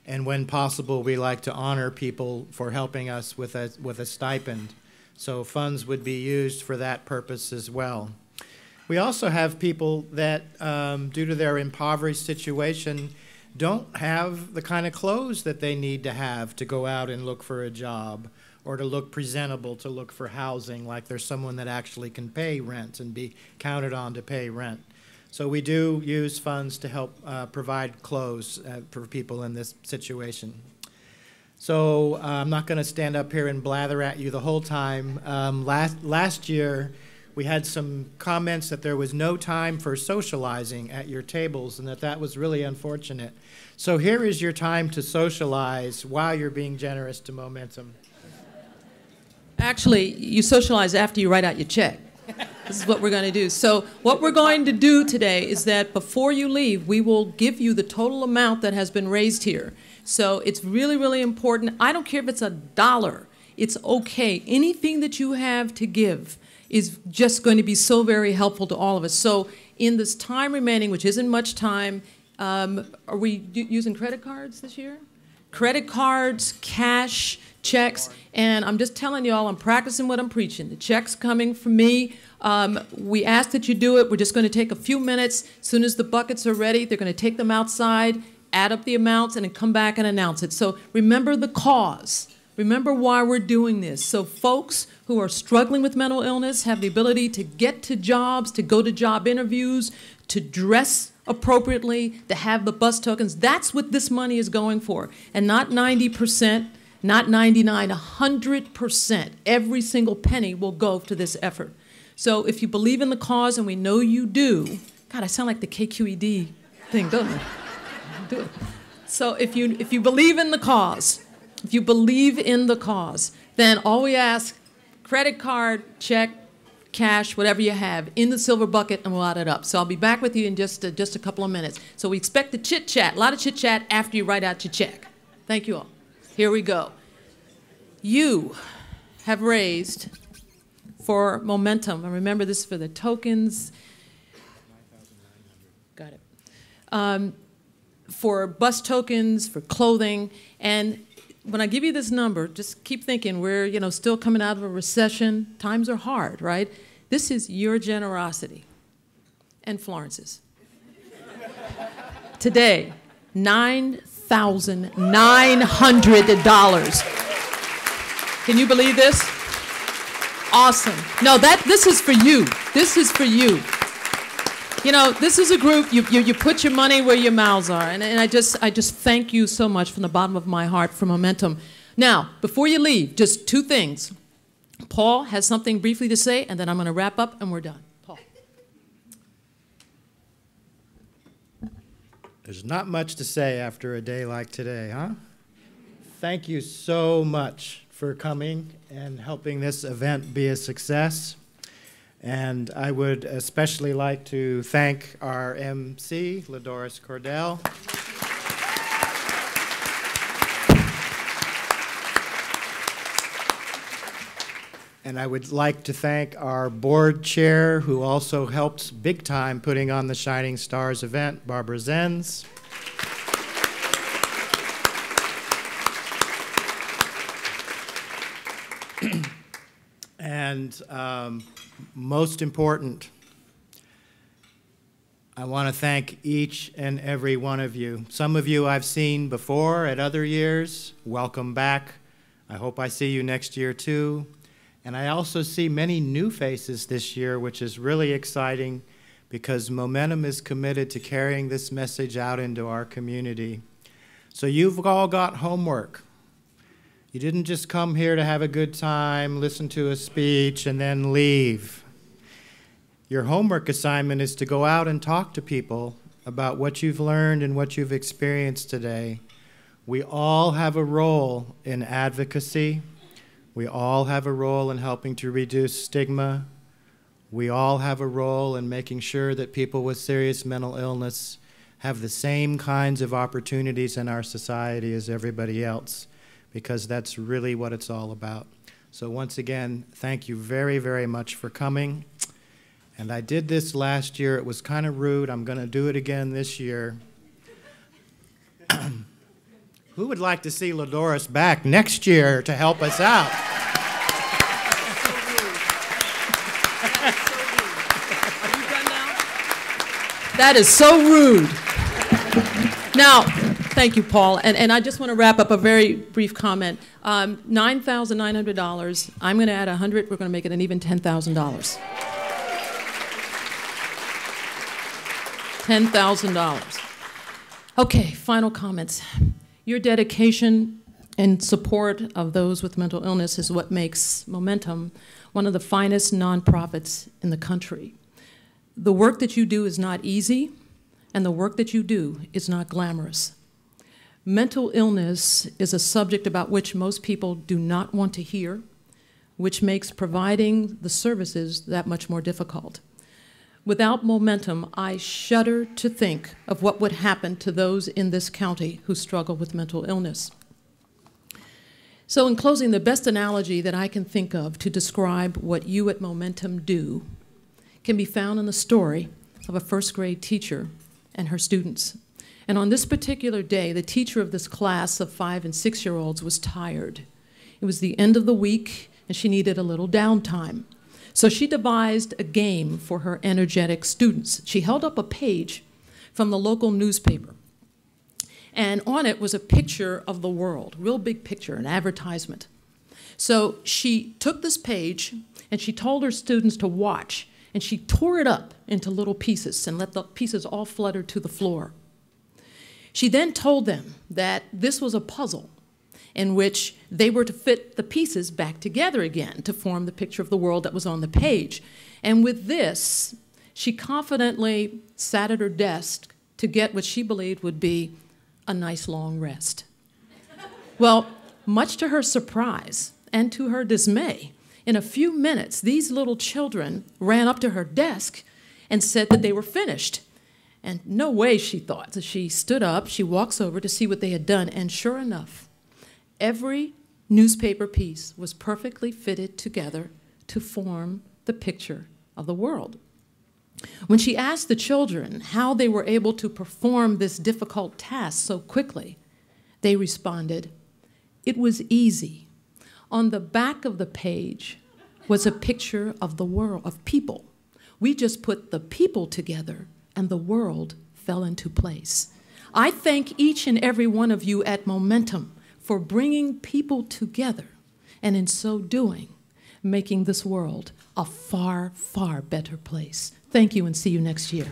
And when possible, we like to honor people for helping us with a stipend. So funds would be used for that purpose as well. We also have people that, due to their impoverished situation, don't have the kind of clothes that they need to have to go out and look for a job, or to look presentable, to look for housing, like there's someone that actually can pay rent and be counted on to pay rent. So we do use funds to help provide clothes for people in this situation. So I'm not going to stand up here and blather at you the whole time. Last year, we had some comments that there was no time for socializing at your tables, and that was really unfortunate. So here is your time to socialize while you're being generous to Momentum. Actually, you socialize after you write out your check. This is what we're going to do. So what we're going to do today is that before you leave, we will give you the total amount that has been raised here. So it's really, really important. I don't care if it's $1. It's okay. Anything that you have to give is just going to be so very helpful to all of us. So in this time remaining, which isn't much time, are we using credit cards this year? Credit cards, cash, checks, and I'm just telling you all, I'm practicing what I'm preaching. The check's coming from me. We ask that you do it. We're just going to take a few minutes. As soon as the buckets are ready, they're going to take them outside, add up the amounts, and then come back and announce it. So remember the cause. Remember why we're doing this. So folks who are struggling with mental illness have the ability to get to jobs, to go to job interviews, to dress appropriately, to have the bus tokens. That's what this money is going for. And not 90%, not 99, 100%. Every single penny will go to this effort. So if you believe in the cause, and we know you do, God, I sound like the KQED thing, don't I? Do it. So if you believe in the cause, if you believe in the cause, then all we ask, credit card, check, cash, whatever you have, in the silver bucket, and we'll add it up. So I'll be back with you in just a couple of minutes. So we expect the chit-chat, a lot of chit-chat after you write out your check. Thank you all. Here we go. You have raised for Momentum, and remember this is for the tokens. Got it. For bus tokens, for clothing, and when I give you this number, just keep thinking we're still coming out of a recession. Times are hard, right? This is your generosity and Florence's. Today, $9,900. Can you believe this? Awesome. No, this is for you. This is for you. This is a group, you put your money where your mouths are, and I just thank you so much from the bottom of my heart for Momentum. Now, before you leave, just two things. Paul has something briefly to say, and then I'm going to wrap up, and we're done. Paul. There's not much to say after a day like today, huh? Thank you so much for coming and helping this event be a success. And I would especially like to thank our MC, LaDoris Cordell. And I would like to thank our board chair, who also helped big time putting on the Shining Stars event, Barbara Zenz. And most important, I want to thank each and every one of you. Some of you I've seen before at other years. Welcome back. I hope I see you next year too. And I also see many new faces this year, which is really exciting because Momentum is committed to carrying this message out into our community. So you've all got homework. You didn't just come here to have a good time, listen to a speech, and then leave. Your homework assignment is to go out and talk to people about what you've learned and what you've experienced today. We all have a role in advocacy. We all have a role in helping to reduce stigma. We all have a role in making sure that people with serious mental illness have the same kinds of opportunities in our society as everybody else, because that's really what it's all about. So once again, thank you very, very much for coming. And I did this last year. It was kind of rude. I'm going to do it again this year. Who would like to see Ladoris back next year to help us out? That is so rude. Now, thank you, Paul. And I just want to wrap up a very brief comment. $9,900. I'm going to add 100. We're going to make it an even $10,000. $10,000. Okay, final comments. Your dedication and support of those with mental illness is what makes Momentum one of the finest nonprofits in the country. The work that you do is not easy, and the work that you do is not glamorous. Mental illness is a subject about which most people do not want to hear, which makes providing the services that much more difficult. Without Momentum, I shudder to think of what would happen to those in this county who struggle with mental illness. So in closing, the best analogy that I can think of to describe what you at Momentum do can be found in the story of a first-grade teacher and her students. And on this particular day, the teacher of this class of 5- and 6-year-olds was tired. It was the end of the week, and she needed a little downtime. So she devised a game for her energetic students. She held up a page from the local newspaper, and on it was a picture of the world, real big picture, an advertisement. So she took this page, and she told her students to watch, and she tore it up into little pieces and let the pieces all flutter to the floor. She then told them that this was a puzzle in which they were to fit the pieces back together again to form the picture of the world that was on the page. And with this, she confidently sat at her desk to get what she believed would be a nice long rest. Well, much to her surprise and to her dismay, in a few minutes, these little children ran up to her desk and said that they were finished. And no way, she thought. So she stood up, she walks over to see what they had done, and sure enough, every newspaper piece was perfectly fitted together to form the picture of the world. When she asked the children how they were able to perform this difficult task so quickly, they responded, "It was easy. On the back of the page was a picture of the world, of people. We just put the people together and the world fell into place." I thank each and every one of you at Momentum for bringing people together, and in so doing, making this world a far, far better place. Thank you, and see you next year.